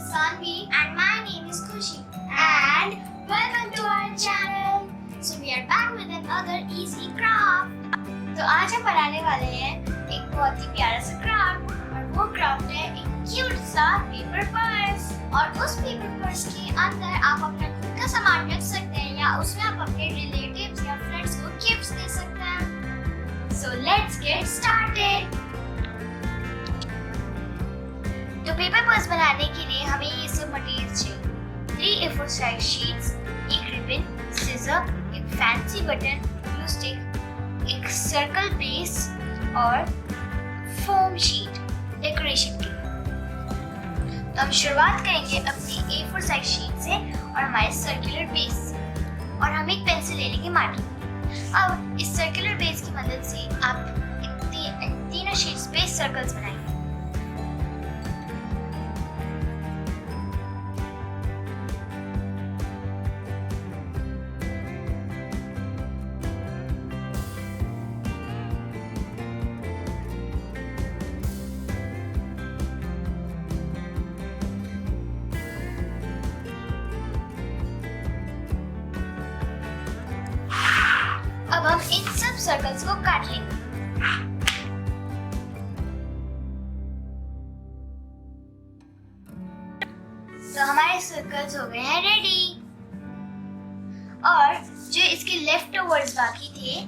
Saanvee and my name is Khushee and welcome to our channel. So we are back with another easy craft. तो आज हम बनाने वाले हैं एक बहुत ही प्यारा सा क्राफ्ट और वो क्राफ्ट है एक क्यूट सा पेपर पर्स और उस पेपर पर्स के अंदर आप अपना खुद का सामान रख सकते हैं या उसमें आप अपने रिलेटिव्स या फ्रेंड्स को गिफ्ट्स दे सकते हैं. So let's get started. तो पेपर पर्स बनाने के लिए हमें ये सब मटेरियल चाहिए. 3 A4 साइज शीट्स, एक रिबन, सीजर, एक फैंसी बटन, ग्लू स्टिक, एक सर्कल बेस और फोम शीट डेकोरेशन के. तो हम शुरुआत करेंगे अपनी A4 साइज शीट से और हमारे सर्कुलर बेस से और हम एक पेंसिल ले लेंगे मार्कर. अब इस सर्कुलर बेस की मदद से आप तीनों शीट्स पे सर्कल्स बनाएंगे. अब हम इन सब सर्कल्स को काट लेंगे. तो हमारे सर्कल्स हो गए हैं रेडी. और जो इसके लेफ्ट ओवर्स बाकी थे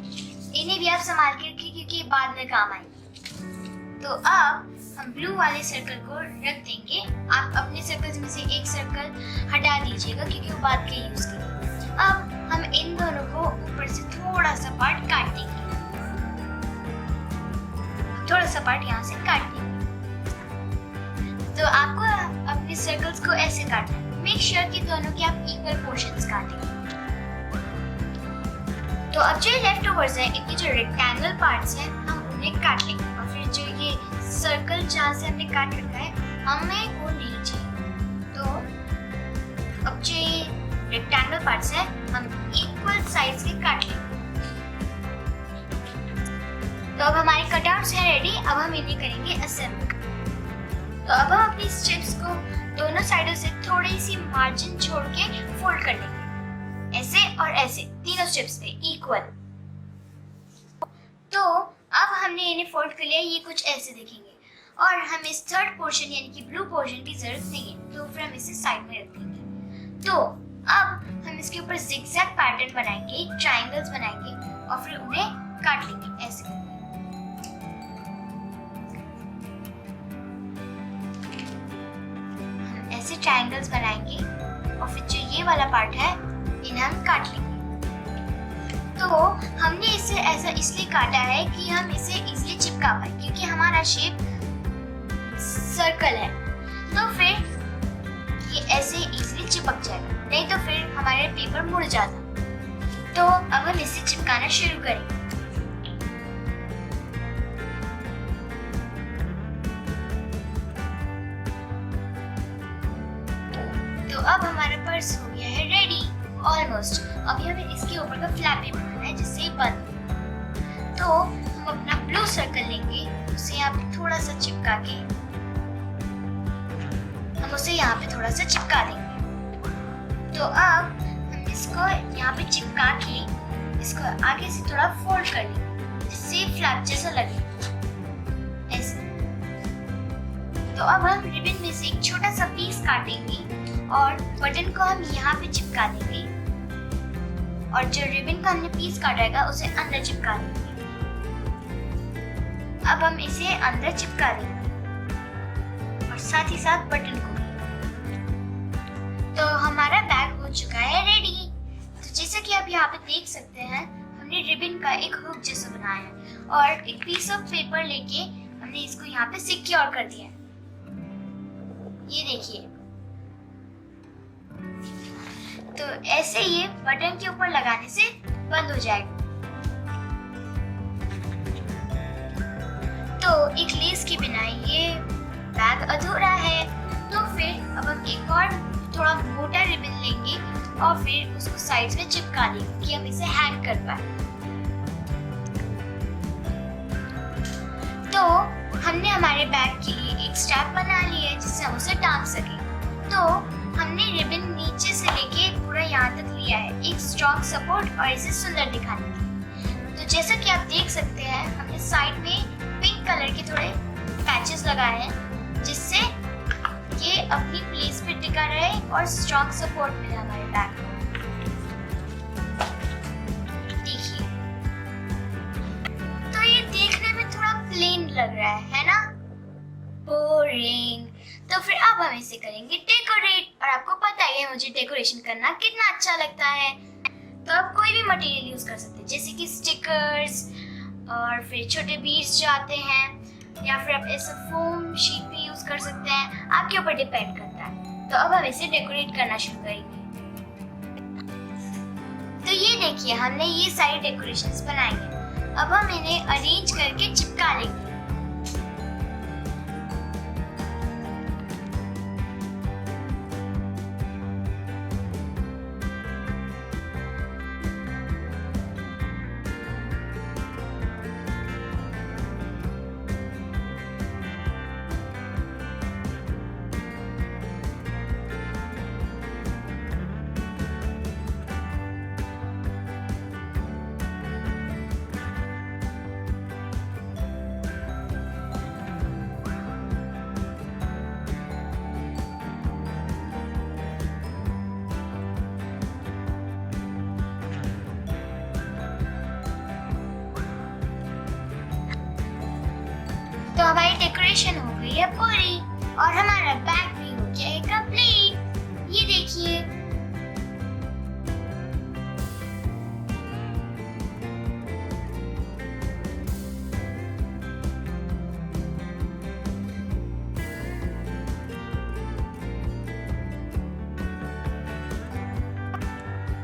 इन्हें भी आप संभाल के रखिए क्योंकि बाद में काम आएंगे. तो अब हम ब्लू वाले सर्कल को रख देंगे. आप अपने सर्कल्स में से एक सर्कल हटा दीजिएगा क्योंकि वो बाद के यूज के लिए. अब हम इन दोनों को ऊपर से थोड़ा सा पार्ट काट देंगे. थोड़ा सा पार्ट यहाँ से काट देंगे. तो आपको अपने सर्कल्स को ऐसे काटना है. मेक श्योर कि दोनों के आप इक्वल पोर्शंस काटें. तो अब जो लेफ्ट ओवर्स है इनके जो रेक्टेंगल पार्ट्स हैं हम उन्हें काट लेंगे. और फिर जो ये सर्कल जहाँ से हमने काट रखा है हमें वो नहीं चाहिए. तो अब जो ये रेक्टेंगल पार्ट्स हैं हम इक्वल साइज के काट लेंगे. तो अब हमारे कटआउट्स हैं रेडी. अब हम इन्हें करेंगे असेंबल. तो अब हम अपनी स्ट्रिप्स को दोनों साइडों से थोड़ी सी मार्जिन छोड़ के फोल्ड कर लेंगे. ऐसे और ऐसे तीनों स्ट्रिप्स पे इक्वल. तो अब हमने इन्हें फोल्ड कर लिया. ये कुछ ऐसे दिखेंगे और हम इस थर्ड पोर्शन यानी कि ब्लू पोर्शन की जरूरत नहीं है तो फिर हम इसे साइड में रख देंगे. तो अब हम इसके ऊपर जिगजैग पैटर्न बनाएंगे, ट्रायंगल्स बनाएंगे और फिर उन्हें काट लेंगे ऐसे करके. हम ऐसे ट्रायंगल्स बनाएंगे और फिर जो ये वाला पार्ट है इन्हें हम काट लेंगे. तो हमने इसे ऐसा इसलिए काटा है कि हम इसे इजीली चिपका पाए क्योंकि हमारा शेप सर्कल है. तो फिर ये ऐसे इजीली चिपक जाएगा, नहीं तो फिर हमारे पेपर मुड़ जाता. तो अब हम इसे चिपकाना शुरू करेंगे. तो अब हमारा पर्स हो गया है रेडी ऑलमोस्ट. अभी हमें इसके ऊपर का फ्लैप पेपर बनाना है जिससे ये बंद. तो हम अपना ब्लू सर्कल लेंगे, उसे यहाँ पे थोड़ा सा चिपका के हम उसे यहाँ पे थोड़ा सा चिपका देंगे. तो अब हम इसको यहाँ पे चिपका के इसको आगे से थोड़ा फोल्ड कर लेंगे जिससे फ्लैप जैसा लगे ऐसे. तो अब हम रिबन में से एक छोटा सा पीस काटेंगे और बटन को हम यहाँ पे चिपका देंगे और जो रिबन का हमने पीस काटा उसे अंदर चिपका देंगे. अब हम इसे अंदर चिपका देंगे और साथ ही साथ बटन को. तो हमारा बैग हो चुका है रेडी. तो जैसा कि आप यहाँ पे देख सकते हैं हमने रिबन का एक हुक जैसा बनाया है और एक पीस ऑफ पेपर लेके हमने इसको यहाँ पे सिक्योर कर दिया है. ये देखिए. तो ऐसे ये बटन के ऊपर लगाने से बंद हो जाएगा. तो एक लेस के बिना ये बैग अधूरा है. तो फिर अब हम एक और थोड़ा मोटा रिबन लेंगे और फिर उसको साइड्स में चिपका देंगे कि हम इसे हैंग कर पाए. तो हमने हमारे बैग के लिए एक स्ट्रैप बना लिया है जिससे हम उसे टांग सकें. तो हमने रिबन नीचे से लेके पूरा यहाँ तक लिया है, एक स्ट्रॉन्ग सपोर्ट और इसे सुंदर दिखाने के लिए। तो जैसा कि आप देख सकते हैं, हमने साइड में पिंक कलर के थोड़े पैचेस लगाए हैं, जिससे ये अपनी प्लेस पे टिका रहे और स्ट्रॉन्ग सपोर्ट मिले हमारे बैक को। देखिए, तो ये देखने में थोड़ा प्लेन लग रहा है ना? बोरिंग। तो फिर अब हम इसे करेंगे डेकोरेट, और आपको पता ही है मुझे डेकोरेशन करना कितना अच्छा लगता है। तो आप कोई भी मटेरियल यूज कर सकते हैं, जैसे कि स्टिकर्स और फिर छोटे बीड्स जो आते हैं, या फिर आप ऐसा फोम शीट भी यूज कर सकते हैं, आपके ऊपर डिपेंड करता है। तो अब हम इसे डेकोरेट करना शुरू करेंगे। तो ये देखिए, हमने ये सारी डेकोरेशंस बनाई हैं। अब हम इन्हें अरेंज करके चिपका लेंगे। तो हमारी डेकोरेशन हो गई है पूरी, और हमारा बैग भी हो गया है कंप्लीट। ये देखिए,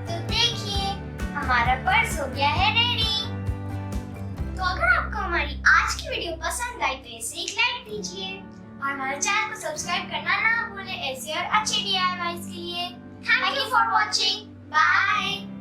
तो देखिए हमारा पर्स हो गया है रेडी। तो अगर आपको हमारी आज की वीडियो पसंद आई तो इसे एक लाइक दीजिए, और हमारे चैनल को सब्सक्राइब करना ना भूलें ऐसे और अच्छे DIYs के लिए। Thank you for watching. Bye.